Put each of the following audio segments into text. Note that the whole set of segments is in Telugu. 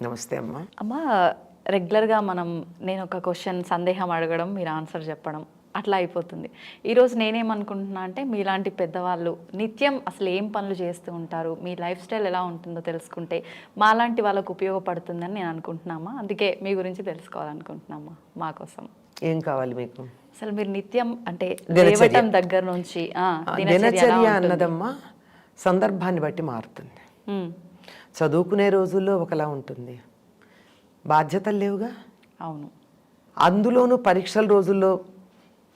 నమస్తే అమ్మా. అమ్మ, రెగ్యులర్గా నేను ఒక క్వశ్చన్ సందేహం అడగడం, మీరు ఆన్సర్ చెప్పడం అట్లా అయిపోతుంది. ఈరోజు నేనేమనుకుంటున్నా అంటే, మీలాంటి పెద్దవాళ్ళు నిత్యం అసలు ఏం పనులు చేస్తూ ఉంటారు, మీ లైఫ్ స్టైల్ ఎలా ఉంటుందో తెలుసుకుంటే మాలాంటి వాళ్ళకు ఉపయోగపడుతుందని నేను అనుకుంటున్నామా. అందుకే మీ గురించి తెలుసుకోవాలనుకుంటున్నామా మా కోసం. ఏం కావాలి మీకు? అసలు మీరు నిత్యం అంటే లేవటం దగ్గర నుంచి దినచర్య అన్నదమ్మా సందర్భాన్ని బట్టి మారుతుంది. చదువుకునే రోజుల్లో ఒకలా ఉంటుంది, బాధ్యతలు లేవుగా. అవును. అందులోనూ పరీక్షల రోజుల్లో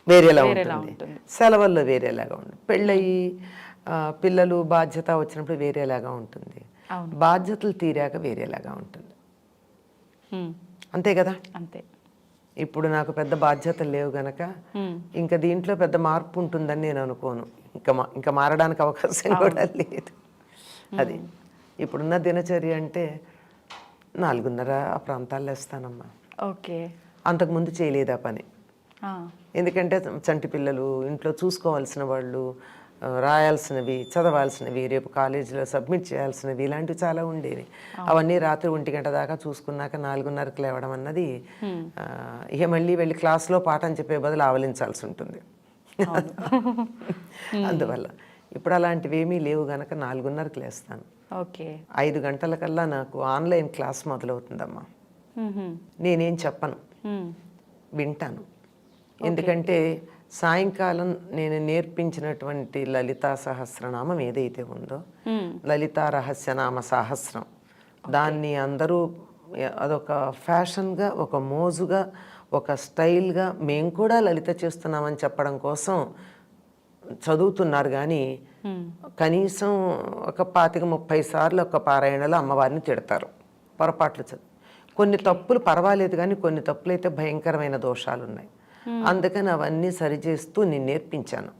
వేరేలా ఉంటుంది, సెలవుల్లో వేరేలాగా ఉంటుంది, పెళ్ళయి పిల్లలు బాధ్యత వచ్చినప్పుడు వేరేలాగా ఉంటుంది, బాధ్యతలు తీరాక వేరేలాగా ఉంటుంది. అంతే కదా. అంతే. ఇప్పుడు నాకు పెద్ద బాధ్యతలు లేవు గనక ఇంకా దీంట్లో పెద్ద మార్పు ఉంటుందని నేను అనుకోను. ఇంకా మారడానికి అవకాశం కూడా లేదు. అది ఇప్పుడున్న దినచర్య అంటే 4:30 ఆ ప్రాంతాల్లో వేస్తానమ్మా. ఓకే. అంతకుముందు చేయలేదు ఆ పని. ఎందుకంటే చంటి పిల్లలు, ఇంట్లో చూసుకోవాల్సిన వాళ్ళు, రాయాల్సినవి, చదవాల్సినవి, రేపు కాలేజీలో సబ్మిట్ చేయాల్సినవి, ఇలాంటివి చాలా ఉండేవి. అవన్నీ రాత్రి 1 గంట దాకా చూసుకున్నాక 4:30కి లేవడం అన్నది ఇక మళ్ళీ వెళ్ళి క్లాస్లో పాఠం చెప్పే బదులు ఆవలించాల్సి ఉంటుంది. అందువల్ల ఇప్పుడు అలాంటివి ఏమీ లేవు గనక 4:30కి లేస్తాను. ఓకే. 5 గంటలకల్లా నాకు ఆన్లైన్ క్లాస్ మొదలవుతుందమ్మా. నేనేం చెప్పను, వింటాను. ఎందుకంటే సాయంకాలం నేను నేర్పించినటువంటి లలితా సహస్రనామం ఏదైతే ఉందో, లలితా రహస్యనామ సహస్రం, దాన్ని అందరూ అదొక ఫ్యాషన్గా, ఒక మోజుగా, ఒక స్టైల్గా మేము కూడా లలిత చేస్తున్నామని చెప్పడం కోసం చదువుతున్నారు. కానీ కనీసం ఒక 25-30 సార్లు ఒక పారాయణలో అమ్మవారిని తిడతారు, పొరపాట్లు చదువు. కొన్ని తప్పులు పర్వాలేదు, కానీ కొన్ని తప్పులు అయితే భయంకరమైన దోషాలు ఉన్నాయి. అందుకని అవన్నీ సరిచేస్తూ నేను నేర్పించాను.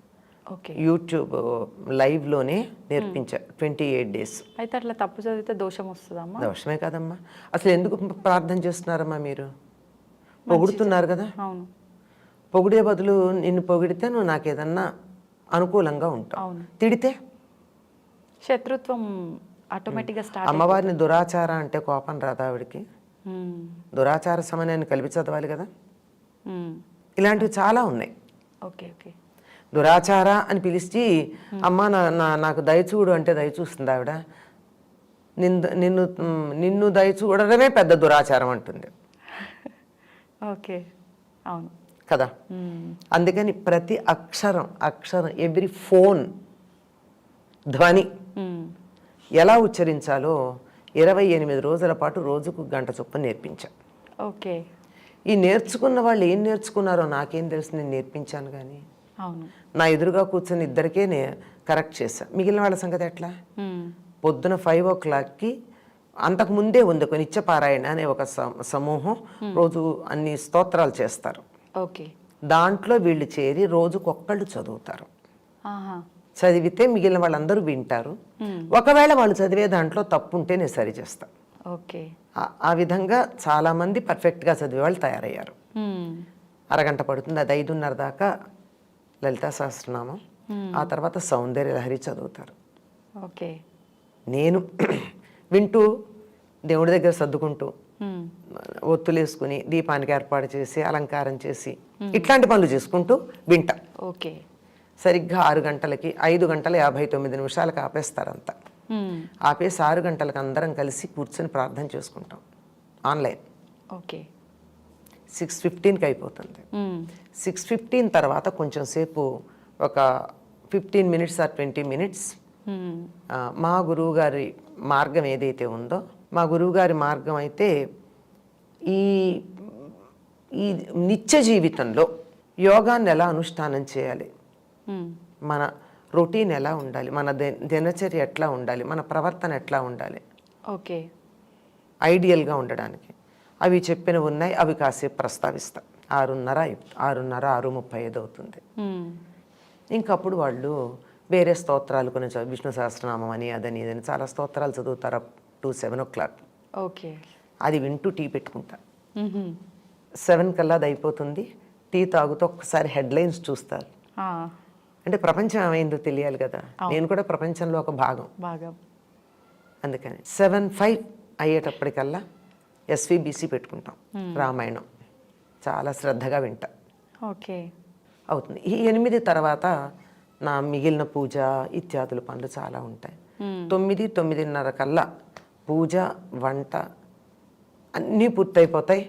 యూట్యూబ్ లైవ్లోనే నేర్పించా 28 days. అయితే అట్లా తప్పు చదివితే దోషం వస్తుందమ్మా? దోషమే కాదమ్మా. అసలు ఎందుకు ప్రార్థన చేస్తున్నారమ్మా? మీరు పొగుడుతున్నారు కదా. అవును. పొగిడే బదులు నిన్ను పొగిడితే నువ్వు నాకు ఏదన్నా అనుకూలంగా ఉంటావు, తిడితే శత్రుత్వం ఆటోమేటిక్గా స్టార్ట్. అమ్మవారిని దురాచార అంటే కోపం రాదా ఆవిడికి? దురాచార సమయాన్ని కలిపి చదవాలి కదా. ఇలాంటివి చాలా ఉన్నాయి. ఓకే. ఓకే. దురాచార అని పిలిచి అమ్మ నాకు దయచూడు అంటే దయచూస్తుంది ఆవిడ. నిన్ను దయచూడడమే పెద్ద దురాచారం అంటుంది. ఓకే. అవును కదా. అందుకని ప్రతి అక్షరం ఎవ్రీ ఫోన్ ధ్వని ఎలా ఉచ్చరించాలో 28 రోజుల పాటు రోజుకు గంట చొప్పున నేర్పించా. ఓకే. ఈ నేర్చుకున్న వాళ్ళు ఏం నేర్చుకున్నారో నాకేం తెలుసు, నేను నేర్పించాను. కానీ నా ఎదురుగా కూర్చొని ఇద్దరికే కరెక్ట్ చేశా. మిగిలిన వాళ్ళ సంగతి ఎట్లా? పొద్దున 5 o'clockకి అంతకుముందే ఉంది ఒక నిత్యపారాయణ అనే ఒక సమూహం, రోజు అన్ని స్తోత్రాలు చేస్తారు. ఓకే. దాంట్లో వీళ్ళు చేరి రోజుకొక్కళ్ళు చదువుతారు. చదివితే మిగిలిన వాళ్ళందరూ వింటారు. ఒకవేళ వాళ్ళు చదివే దాంట్లో తప్పు ఉంటే నేను సరి చేస్తా. ఓకే. ఆ విధంగా చాలా మంది పర్ఫెక్ట్గా చదివే వాళ్ళు తయారయ్యారు. అరగంట పడుతుంది. అది 5:30 దాకా లలితా సహస్రనామం, ఆ తర్వాత సౌందర్య లహరి చదువుతారు. ఓకే. నేను వింటూ దేవుడి దగ్గర సర్దుకుంటూ ఒత్తులేసుకుని దీపానికి ఏర్పాటు చేసి అలంకారం చేసి ఇట్లాంటి పనులు చేసుకుంటూ వింటా. ఓకే. సరిగ్గా 6 గంటలకి 5:59 ఆపేస్తారంతా. ఆపేసి 6 గంటలకు అందరం కలిసి కూర్చొని ప్రార్థన చేసుకుంటాం ఆన్లైన్. ఓకే. 6:15కి అయిపోతుంది. 6:15 తర్వాత కొంచెం సేపు ఒక 15 minutes or 20 minutes మా గురువుగారి మార్గం ఏదైతే ఉందో, మా గురువుగారి మార్గం అయితే ఈ నిత్య జీవితంలో యోగాన్ని ఎలా అనుష్ఠానం చేయాలి, మన రొటీన్ ఎలా ఉండాలి, మన దినచర్య ఎట్లా ఉండాలి, మన ప్రవర్తన ఎట్లా ఉండాలి, ఓకే, ఐడియల్గా ఉండడానికి అవి చెప్పినవి ఉన్నాయి. అవి కాసేపు ప్రస్తావిస్తా. 6:30 అవుతుంది. ఇంకప్పుడు వాళ్ళు వేరే స్తోత్రాలు కొన్ని విష్ణు సహస్రనామం అని అదని ఇదని చాలా స్తోత్రాలు చదువుతారు అప్ టు 7 o'clock. ఓకే. అది వింటూ టీ పెట్టుకుంటా. 7 కల్లా అది అయిపోతుంది. టీ తాగుతూ ఒక్కసారి హెడ్లైన్స్ చూస్తారు. అంటే ప్రపంచం ఏమైందో తెలియాలి కదా. నేను కూడా ప్రపంచంలో ఒక భాగం. అందుకని 7:05 అయ్యేటప్పటికల్లా ఎస్విబిసి పెట్టుకుంటాం. రామాయణం చాలా శ్రద్ధగా వింటా. ఓకే. అవుతుంది. ఈ 8 తర్వాత నా మిగిలిన పూజ ఇత్యాదుల పనులు చాలా ఉంటాయి. 9, 9:30 కల్లా పూజ వంట అన్నీ పూర్తయిపోతాయి.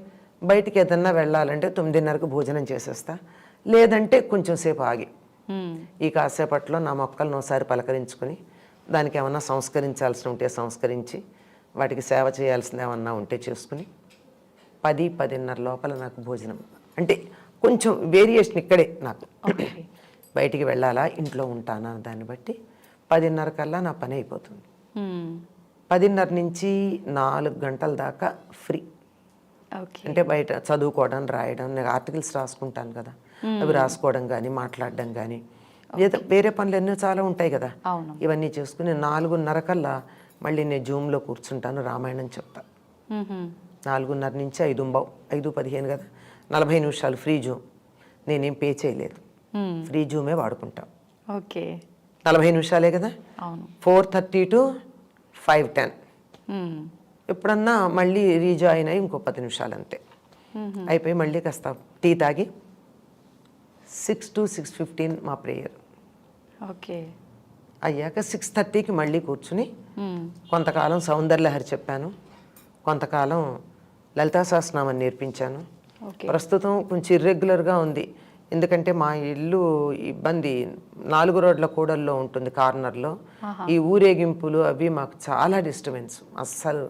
బయటికి ఏదన్నా వెళ్ళాలంటే 9:30కు భోజనం చేసేస్తా. లేదంటే కొంచెం సేపు ఆగి ఈ కాసేపట్లో నా మొక్కలను ఒకసారి పలకరించుకొని దానికి ఏమన్నా సంస్కరించాల్సి ఉంటే సంస్కరించి వాటికి సేవ చేయాల్సింది ఏమన్నా ఉంటే చేసుకుని 10, 10:30 లోపల నాకు భోజనం. అంటే కొంచెం వేరియేషన్ ఇక్కడే నాకు. బయటికి వెళ్ళాలా ఇంట్లో ఉంటానా దాన్ని బట్టి 10:30 కల్లా నా పని అయిపోతుంది. 10:30 నుంచి 4 గంటల దాకా ఫ్రీ. అంటే బయట చదువుకోవడం రాయడం, నేను ఆర్టికల్స్ రాసుకుంటాను కదా, అవి రాసుకోవడం కానీ మాట్లాడడం కానీ ఏదో వేరే పనులు ఎన్నో చాలా ఉంటాయి కదా, ఇవన్నీ చేసుకుని 4:30 కల్లా మళ్ళీ నేను జూమ్లో కూర్చుంటాను, రామాయణం చెప్తా. 4:30 నుంచి 5:15 కదా, 40 నిమిషాలు ఫ్రీ జూమ్. నేనేం పే చేయలేదు, ఫ్రీ జూమే వాడుకుంటాం. ఓకే, 40 నిమిషాలే కదా. 4:30 to 5:10. ఎప్పుడన్నా మళ్ళీ రీజాయిన్ అయ్యి ఇంకో 10 నిమిషాలు అంతే అయిపోయి మళ్ళీ కాస్త టీ తాగి 6 to 6:15 మా ప్రేయర్. ఓకే, అయ్యాక 6:30కి మళ్ళీ కూర్చుని కొంతకాలం సౌందర్యలహరి చెప్పాను, కొంతకాలం లలితా సహస్రనామం నేర్పించాను. ప్రస్తుతం కొంచెం ఇర్రెగ్యులర్గా ఉంది, ఎందుకంటే మా ఇల్లు ఇబ్బంది 4 రోడ్ల కూడల్లో ఉంటుంది కార్నర్లో. ఈ ఊరేగింపులు అవి మాకు చాలా డిస్టర్బెన్స్, అస్సలు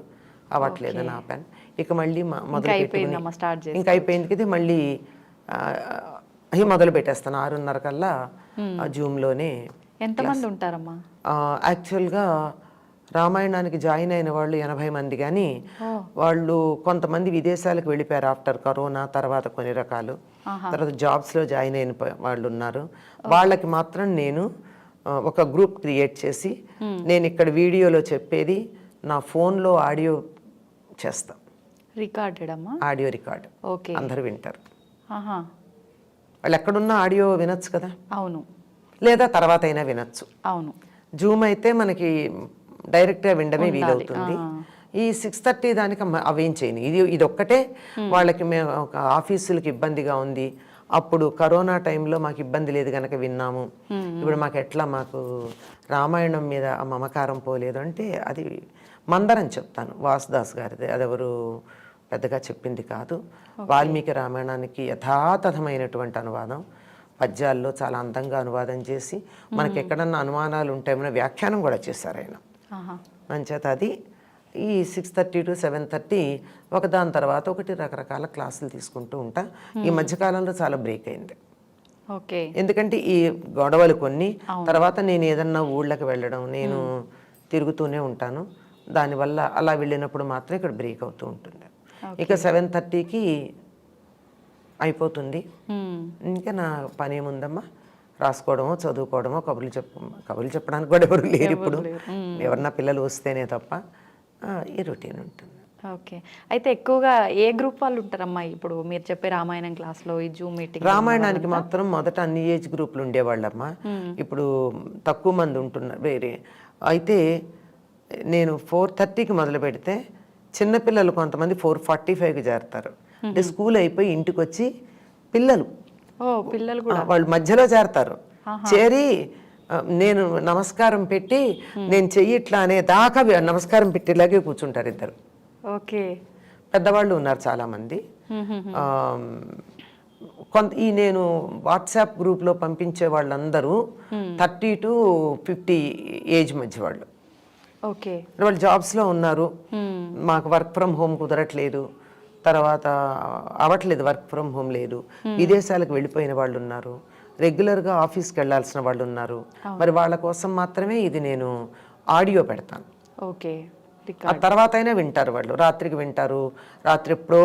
అవ్వట్లేదు నా పని. ఇక మళ్ళీ మొదలు పెట్టుకుని ఇంకా అయిపోయింది కదా, మళ్ళీ అవి మొదలు పెట్టేస్తాను 6:30 కల్లా జూమ్లోనే. ఎంతమంది ఉంటారమ్మా? యాక్చువల్గా రామాయణానికి జాయిన్ అయిన వాళ్ళు 80 మంది, కానీ వాళ్ళు కొంతమంది విదేశాలకు వెళ్ళిపోయారు ఆఫ్టర్ కరోనా తర్వాత కొన్ని రకాలు, తర్వాత జాబ్స్లో జాయిన్ అయిన వాళ్ళు ఉన్నారు. వాళ్ళకి మాత్రం నేను ఒక గ్రూప్ క్రియేట్ చేసి నేను ఇక్కడ వీడియోలో చెప్పేది నా ఫోన్లో ఆడియో చేస్తా, రికార్డెడ్ అమ్మా, ఆడియో రికార్డ్. ఓకే, అందరూ వింటారు. వాళ్ళు ఎక్కడున్నా ఆడియో వినొచ్చు కదా. అవును, లేదా తర్వాత అయినా వినొచ్చు. అవును, జూమ్ అయితే మనకి డైరెక్ట్గా వినడమే వీలవుతుంది. ఈ 6:30 దానికి అవేం చేయను, ఇది ఒక్కటే వాళ్ళకి మేము ఒక ఆఫీసులకి ఇబ్బందిగా ఉంది. అప్పుడు కరోనా టైంలో మాకు ఇబ్బంది లేదు కనుక విన్నాము. ఇప్పుడు మాకు ఎట్లా మాకు రామాయణం మీద మమకారం పోలేదు అంటే అది మందరం చెప్తాను, వాసుదాస్ గారిది, అదెవరు పెద్దగా చెప్పింది కాదు. వాల్మీకి రామాయణానికి యథాతథమైనటువంటి అనువాదం, పద్యాల్లో చాలా అందంగా అనువాదం చేసి మనకి ఎక్కడన్నా అనుమానాలు ఉంటాయేమో వ్యాఖ్యానం కూడా చేశారు ఆయన. మంచేత అది ఈ 6:30 to 7:30 ఒకదాని తర్వాత ఒకటి రకరకాల క్లాసులు తీసుకుంటూ ఉంటా. ఈ మధ్యకాలంలో చాలా బ్రేక్ అయింది, ఎందుకంటే ఈ గొడవలు కొన్ని, తర్వాత నేను ఏదన్నా ఊళ్ళకి వెళ్ళడం, నేను తిరుగుతూనే ఉంటాను, దానివల్ల అలా వెళ్ళినప్పుడు మాత్రం ఇక్కడ బ్రేక్ అవుతూ ఉంటుంది. ఇక 7:30కి అయిపోతుంది. ఇంకా నా పని ఏముందమ్మా, రాసుకోవడమో చదువుకోవడమో, కబుర్లు చెప్పడానికి కూడా ఎవరు లేరు ఇప్పుడు, ఎవరన్నా పిల్లలు వస్తేనే తప్ప ఈ రొటీన్ ఉంటుంది. ఓకే, అయితే ఎక్కువగా ఏ గ్రూప్ వాళ్ళు ఉంటారమ్మా ఇప్పుడు మీరు చెప్పే రామాయణం క్లాస్లో ఈ జూమ్ మీటింగ్? రామాయణానికి మాత్రం మొదట అన్ని ఏజ్ గ్రూపులు ఉండేవాళ్ళమ్మా, ఇప్పుడు తక్కువ మంది ఉంటున్నారు వేరే. అయితే నేను 4:30కి మొదలు పెడితే చిన్నపిల్లలు కొంతమంది 4:45కి చేరుతారు. అంటే స్కూల్ అయిపోయి ఇంటికి వచ్చి పిల్లలు వాళ్ళు మధ్యలో చేరతారు. చేరి నేను నమస్కారం పెట్టి నేను చెయ్యి ఇట్లా అనే దాకా నమస్కారం పెట్టేలాగే కూర్చుంటారు ఇద్దరు. ఓకే, పెద్దవాళ్ళు ఉన్నారు చాలామంది. ఈ నేను వాట్సాప్ గ్రూప్లో పంపించే వాళ్ళందరూ 30 to 50 ఏజ్ మధ్య వాళ్ళు. ఓకే, వాళ్ళు జాబ్స్లో ఉన్నారు, మాకు వర్క్ ఫ్రమ్ హోమ్ కుదరట్లేదు, తర్వాత అవ్వట్లేదు, వర్క్ ఫ్రమ్ హోమ్ లేదు, విదేశాలకు వెళ్ళిపోయిన వాళ్ళు ఉన్నారు, రెగ్యులర్గా ఆఫీస్కి వెళ్ళాల్సిన వాళ్ళు ఉన్నారు. మరి వాళ్ళ కోసం మాత్రమే ఇది నేను ఆడియో పెడతాను. ఓకే, ఆ తర్వాత అయినా వింటారు వాళ్ళు, రాత్రికి వింటారు. రాత్రి ఎప్పుడో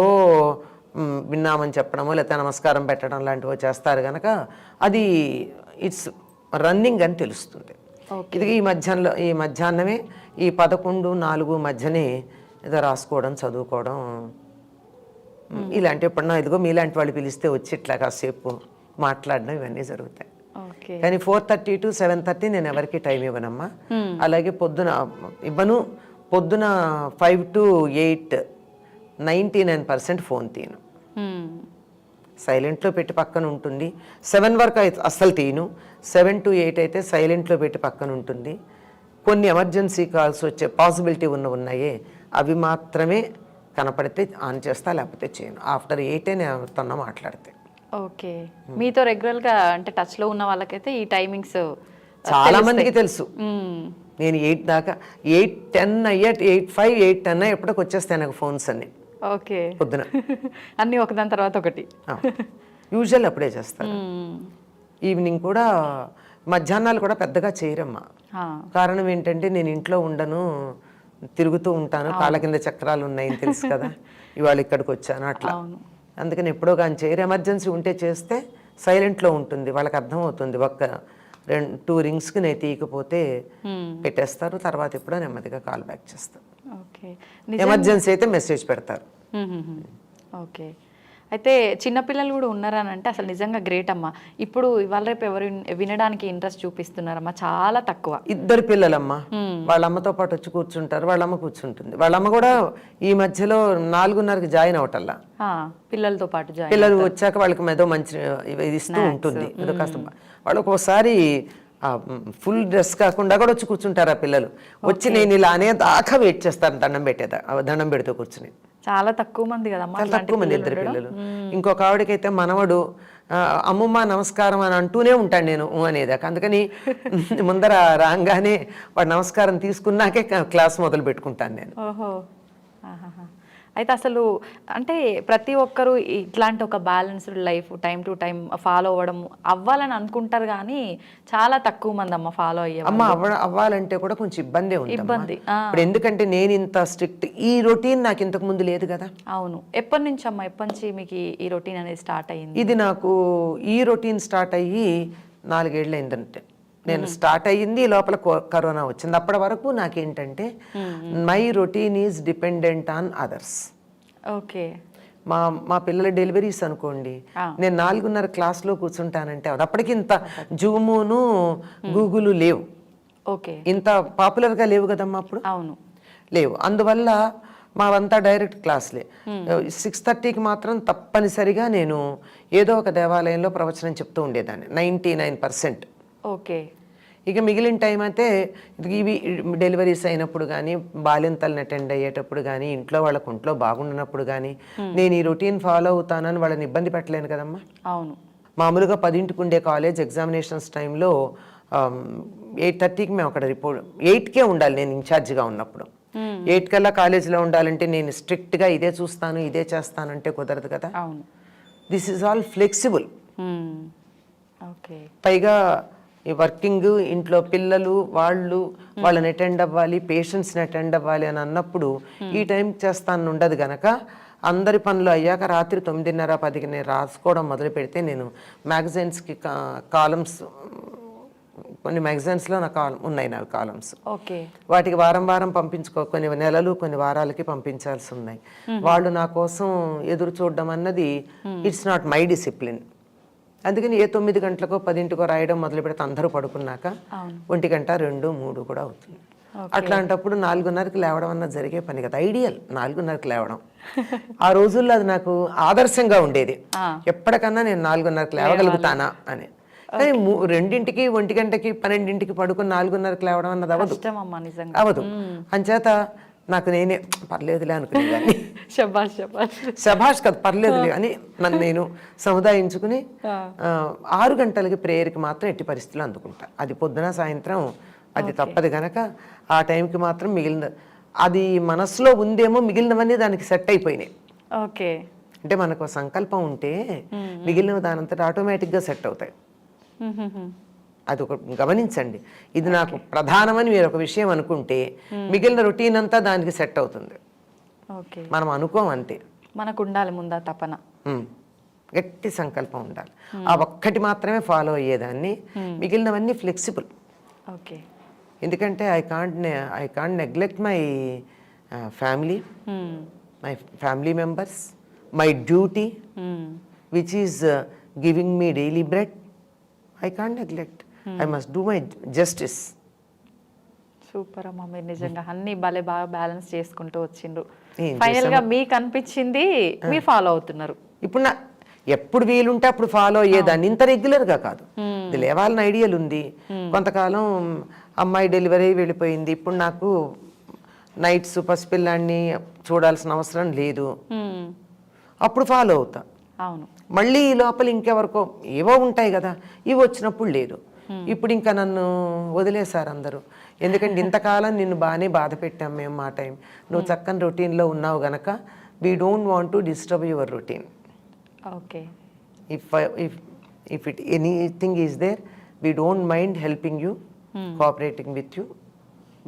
విన్నామని చెప్పడమో లేకపోతే నమస్కారం పెట్టడం లాంటివో చేస్తారు కనుక అది ఇట్స్ రన్నింగ్ అని తెలుస్తుంది. ఇది ఈ మధ్యాహ్నమే ఈ 11-4 మధ్యనే ఏదో రాసుకోవడం చదువుకోవడం ఇలాంటి, ఎప్పుడన్నా ఇదిగో మీలాంటి వాళ్ళు పిలిస్తే వచ్చి ఇట్లా కాసేపు మాట్లాడడం ఇవన్నీ జరుగుతాయి. కానీ 4:30 to 7:30 నేను ఎవరికి టైం ఇవ్వనమ్మా. అలాగే పొద్దున ఇవ్వను, పొద్దున 5 to 8 99% ఫోన్ తీయను. Hmm. సైలెంట్లో పెట్టి పక్కన ఉంటుంది. 7 వరకు అయితే అస్సలు తీయను. 7 to 8 అయితే సైలెంట్లో పెట్టి పక్కన ఉంటుంది. కొన్ని ఎమర్జెన్సీ కాల్స్ వచ్చే పాసిబిలిటీ ఉన్నాయే అవి మాత్రమే కనపడితే ఆన్ చేస్తా, లేకపోతే చేయను. ఆఫ్టర్ 8 నేను ఎవరితోన్నా మాట్లాడితే. ఓకే, మీతో రెగ్యులర్గా అంటే టచ్లో ఉన్న వాళ్ళకైతే ఈ టైమింగ్స్ చాలా మందికి తెలుసు. నేను 8 దాకా 8:10 అయ్యా 8:05 8:10 ఎప్పటికి వచ్చేస్తాయి నాకు ఫోన్స్ అన్ని ఓకే పొద్దున. అన్నీ ఒకదాని తర్వాత ఒకటి. యూజువల్ అప్పుడే చేస్తాను. ఈవినింగ్ కూడా, మధ్యాహ్నాలు కూడా పెద్దగా చేయరమ్మా. కారణం ఏంటంటే నేను ఇంట్లో ఉండను, తిరుగుతూ ఉంటాను, కాళ్ళ కింద చక్రాలు ఉన్నాయని తెలుసు కదా, ఇవాళ ఇక్కడికి వచ్చాను అట్లా. అందుకని ఎప్పుడో కానీ చేయరు. ఎమర్జెన్సీ ఉంటే చేస్తే సైలెంట్లో ఉంటుంది, వాళ్ళకి అర్థమవుతుంది. 2 రింగ్స్కి నేను తీయకపోతే పెట్టేస్తారు, తర్వాత ఎప్పుడో నెమ్మదిగా కాల్ బ్యాక్ చేస్తారు. ఓకే, ఎమర్జెన్సీ అయితే మెసేజ్ పెడతారు. ఓకే. అయితే చిన్నపిల్లలు కూడా ఉన్నారని అంటే అసలు నిజంగా గ్రేట్ అమ్మా. ఇప్పుడు ఇవాళ రేపు ఎవరు వినడానికి ఇంట్రెస్ట్ చూపిస్తున్నారమ్మా? చాలా తక్కువ. 2 పిల్లలమ్మా, వాళ్ళ అమ్మతో పాటు వచ్చి కూర్చుంటారు, వాళ్ళ అమ్మ కూర్చుంటుంది. వాళ్ళ అమ్మ కూడా ఈ మధ్యలో 4:30కి జాయిన్ అవటల్లా, పిల్లలతో పాటు పిల్లలు వచ్చాక వాళ్ళకి ఏదో మంచి ఇది ఇస్తూ ఉంటుంది. ఏదో కాస్త వాళ్ళు ఒక్కోసారి ఫుల్ డ్రెస్ కాకుండా కూడా వచ్చి కూర్చుంటారు ఆ పిల్లలు. వచ్చి నేను ఇలా అనేదాకా వెయిట్ చేస్తాను, దండం పెడుతూ కూర్చుని. చాలా తక్కువ మంది కదా, చాలా తక్కువ మంది 2 పిల్లలు. ఇంకొక ఆవిడకైతే మనవడు అమ్మమ్మ నమస్కారం అని అంటూనే ఉంటాడు నేను అనేదాకా. అందుకని ముందర రాగానే వాడు నమస్కారం తీసుకున్నాకే క్లాస్ మొదలు పెట్టుకుంటాను నేను. ఓహో, అయితే అసలు అంటే ప్రతి ఒక్కరూ ఇట్లాంటి ఒక balanced life time to time follow అవ్వాలని అనుకుంటారు, కానీ చాలా తక్కువ మంది అమ్మ ఫాలో అయ్యారు. అవ్వాలంటే కూడా కొంచెం ఇబ్బంది. ఇప్పుడు ఎందుకంటే నేను ఇంత స్ట్రిక్ట్, ఈ రొటీన్ నాకు ఇంతకు ముందు లేదు కదా. అవును, ఎప్పటి నుంచి అమ్మ, ఎప్పటి నుంచి మీకు ఈ రొటీన్ అనేది స్టార్ట్ అయ్యింది? ఇది నాకు ఈ రొటీన్ స్టార్ట్ అయ్యి 4 ఏళ్ళు అయిందంటే. నేను స్టార్ట్ అయ్యింది లోపల కరోనా వచ్చింది. అప్పటి వరకు నాకేంటంటే my routine is dependent on others. Okay, మా పిల్లల డెలివరీస్ అనుకోండి, నేను 4:30 క్లాస్లో కూర్చుంటానంటే అప్పటికి ఇంత జూమును గూగుల్ లేవు. ఓకే, ఇంత పాపులర్గా లేవు కదమ్మా అప్పుడు. అవును, లేవు. అందువల్ల మావంతా డైరెక్ట్ క్లాస్లే. 6:30కి మాత్రం తప్పనిసరిగా నేను ఏదో ఒక దేవాలయంలో ప్రవచనం చెప్తూ ఉండేదాన్ని 99%. ఓకే, ఇక మిగిలిన టైం అయితే ఇవి డెలివరీస్ అయినప్పుడు కానీ, బాలింతలను అటెండ్ అయ్యేటప్పుడు కానీ, ఇంట్లో వాళ్ళకు ఒంట్లో బాగుండినప్పుడు కానీ నేను ఈ రొటీన్ ఫాలో అవుతానని వాళ్ళని ఇబ్బంది పెట్టలేను కదమ్మా. అవును, మామూలుగా 10ంటికి ఉండే కాలేజ్ ఎగ్జామినేషన్స్ టైంలో 8:30కి మేము అక్కడ రిపోర్ట్ 8కే ఉండాలి. నేను ఇన్ఛార్జిగా ఉన్నప్పుడు 8 కల్లా కాలేజీలో ఉండాలంటే నేను స్ట్రిక్ట్గా ఇదే చూస్తాను, ఇదే చేస్తానంటే కుదరదు కదా. అవును, this is all flexible. Okay, పైగా ఈ వర్కింగ్, ఇంట్లో పిల్లలు, వాళ్ళని అటెండ్ అవ్వాలి, పేషెంట్స్ని అటెండ్ అవ్వాలి అని అన్నప్పుడు ఈ టైంకి చేస్తాను ఉండదు గనక అందరి పనులు అయ్యాక రాత్రి 9:30 10కి నేను రాసుకోవడం మొదలు పెడితే నేను మ్యాగజైన్స్కి కాలమ్స్, కొన్ని మ్యాగజైన్స్లో నా ఉన్నాయి నాకు కాలమ్స్. ఓకే, వాటికి వారం కొన్ని నెలలు కొన్ని వారాలకి పంపించాల్సి ఉన్నాయి. వాళ్ళు నా కోసం ఎదురు చూడడం అన్నది ఇట్స్ నాట్ మై డిసిప్లిన్. అందుకని 9 గంటలకో 10ంటికో రాయడం మొదలు పెడితే అందరూ పడుకున్నాక 1 గంట 2 3 కూడా అవుతుంది. అట్లాంటప్పుడు 4:30కి లేవడం అన్నది జరిగే పని కదా. ఐడియల్ 4:30కి లేవడం. ఆ రోజుల్లో అది నాకు ఆదర్శంగా ఉండేది. ఎప్పటికన్నా నేను 4:30కి లేవగలుగుతానా అని. కానీ 2ంటికి 1 గంటకి 12ంటికి పడుకుని 4:30కి లేవడం అన్నది అవదు. అంచేత నాకు నేనే పర్లేదులే అనుకునేదాన్ని. శభాష్ కదా, పర్లేదులే అని నన్ను నేను సముదాయించుకుని 6 గంటలకి ప్రేయర్కి మాత్రం ఎట్టి పరిస్థితులు అందుకుంటా. అది పొద్దున సాయంత్రం అది తప్పదు గనక ఆ టైంకి మాత్రం అది మనసులో ఉందేమో, మిగిలినవన్నీ దానికి సెట్ అయిపోయినాయి. ఓకే, అంటే మనకు సంకల్పం ఉంటే మిగిలినవి దానంతట ఆటోమేటిక్గా సెట్ అవుతాయి. అది ఒక గమనించండి. ఇది నాకు ప్రధానమని మీరు ఒక విషయం అనుకుంటే మిగిలిన రొటీన్ అంతా దానికి సెట్ అవుతుంది. మనం అనుకోం అంతే, మనకు ఉండాలి ముందా తపన, గట్టి సంకల్పం ఉండాలి. ఆ ఒక్కటి మాత్రమే ఫాలో అయ్యేదాన్ని, మిగిలినవన్నీ ఫ్లెక్సిబుల్. ఓకే, ఎందుకంటే I can't neglect my family members, my duty which is giving me daily bread. I can't neglect. I must do my justice. Super అమ్మ, మీరు నిజంగా అన్ని బాగా బ్యాలెన్స్ చేసుకుంటూ వచ్చిండ్రు. ఏం ఫైనల్ గా మీకు అనిపించింది మీరు ఫాలో అవుతున్నారు. ఇప్పుడు ఎప్పుడు వీలుంటే అప్పుడు ఫాలో అయ్యేదాన్ని, ఇంత రెగ్యులర్గా కాదు. ఇది లేవాలని ఐడియల్ ఉంది. కొంతకాలం అమ్మాయి డెలివరీ వెళ్ళిపోయింది, ఇప్పుడు నాకు నైట్స్ పసిపిల్లాన్ని చూడాల్సిన అవసరం లేదు, అప్పుడు ఫాలో అవుతా. అవును, మళ్ళీ ఈ లోపల ఇంకెవరికో ఏవో ఉంటాయి కదా, ఇవి వచ్చినప్పుడు లేదు. ఇప్పుడు ఇంకా నన్ను వదిలేశారు అందరూ. ఎందుకంటే ఇంతకాలం నిన్ను బాగానే బాధ పెట్టాం మేము, మా టైం నువ్వు చక్కని రొటీన్లో ఉన్నావు గనక we don't want to disturb your routine. Okay, if it anything is there, we don't mind helping you, cooperating with you,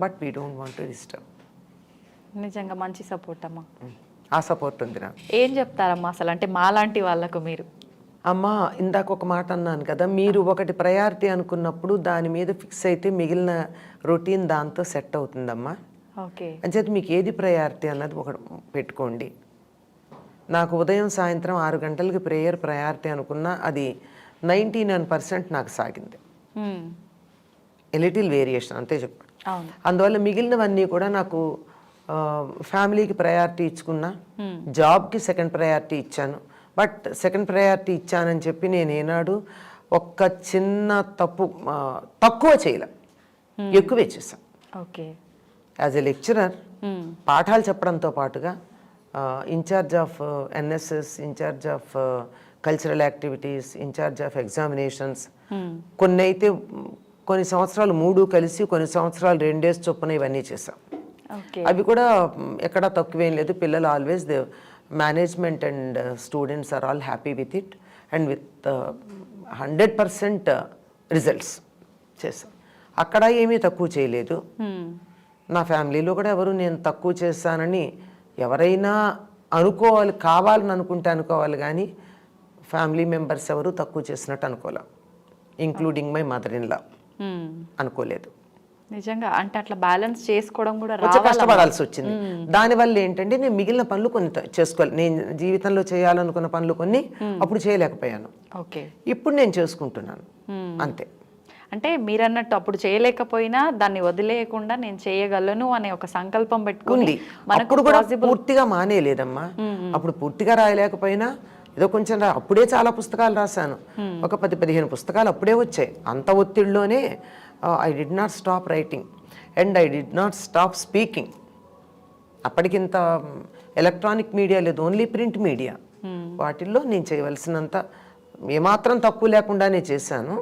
but we don't want to disturb. నిజంగా మంచి సపోర్ట్ అమ్మా. ఆ సపోర్ట్ ఉంది నాకు. ఏం చెప్తారమ్మా అసలు, అంటే మాలాంటి వాళ్ళకు మీరు? అమ్మా, ఇందాక ఒక మాట అన్నాను కదా, మీరు ఒకటి ప్రయారిటీ అనుకున్నప్పుడు దాని మీద ఫిక్స్ అయితే మిగిలిన రొటీన్ దాంతో సెట్ అవుతుందమ్మా. ఓకే, అంచేత మీకు ఏది ప్రయారిటీ అన్నది ఒకటి పెట్టుకోండి. నాకు ఉదయం సాయంత్రం 6 గంటలకి ప్రేయర్ ప్రయారిటీ అనుకున్నా అది 99% నాకు సాగింది. లిటిల్ వేరియేషన్ అంతే చెప్పాడు. అవును, అందువల్ల మిగిలినవన్నీ కూడా నాకు ఫ్యామిలీకి ప్రయారిటీ ఇచ్చుకున్నా, జాబ్కి సెకండ్ ప్రయారిటీ ఇచ్చాను. బట్ సెకండ్ ప్రయారిటీ ఇచ్చానని చెప్పి నేను ఏనాడు ఒక్క చిన్న తక్కువ చేయలే, ఎక్కువే చేశాను. ఓకే, యాజ్ ఎ లెక్చరర్ పాఠాలు చెప్పడంతో పాటుగా in charge of NSS, in charge of cultural activities, in charge of examinations, కొన్ని అయితే కొన్ని సంవత్సరాలు 3 కలిసి, కొన్ని సంవత్సరాలు 2 డేస్ చొప్పున ఇవన్నీ చేశాం. అవి కూడా ఎక్కడా తక్కువేం లేదు. పిల్లలు always the management and students are all happy with it and with 100% results చేశాం. అక్కడ ఏమీ తక్కువ చేయలేదు. నా ఫ్యామిలీలో కూడా ఎవరు నేను తక్కువ చేశానని ఎవరైనా అనుకోవాలి, కావాలని అనుకుంటే అనుకోవాలి, కానీ ఫ్యామిలీ మెంబర్స్ ఎవరు తక్కువ చేసినట్టు అనుకోలే, including my mother in law అనుకోలేదు. నిజంగా అంటే అట్లా బ్యాలెన్స్ చేసుకోవడం కూడా కొంచెం కష్టపడాల్సి వచ్చింది. దానివల్ల ఏంటంటే నేను మిగిలిన పనులు కొన్ని చేసుకోవాలి. నేను జీవితంలో చేయాలనుకున్న పనులు కొన్ని అప్పుడు చేయలేకపోయాను. ఓకే, ఇప్పుడు నేను చేసుకుంటున్నాను అంతే. అంటే మీరన్నట్టు అప్పుడు చేయలేకపోయినా దాన్ని వదిలేయకుండా నేను చేయగలను అనే ఒక సంకల్పం పెట్టుకుంది. అప్పుడు కూడా పూర్తిగా మానేలేదమ్మా. అప్పుడు పూర్తిగా రాయలేకపోయినా ఏదో కొంచెం అప్పుడే చాలా పుస్తకాలు రాశాను. ఒక 10-15 పుస్తకాలు అప్పుడే వచ్చాయి. అంత ఒత్తిడిలోనే I did not stop writing and I did not stop speaking. అప్పటికింత ఎలక్ట్రానిక్ మీడియా లేదు, ఓన్లీ ప్రింట్ మీడియా. వాటిల్లో నేను చేయవలసినంత ఏమాత్రం తక్కువ లేకుండానే చేశాను.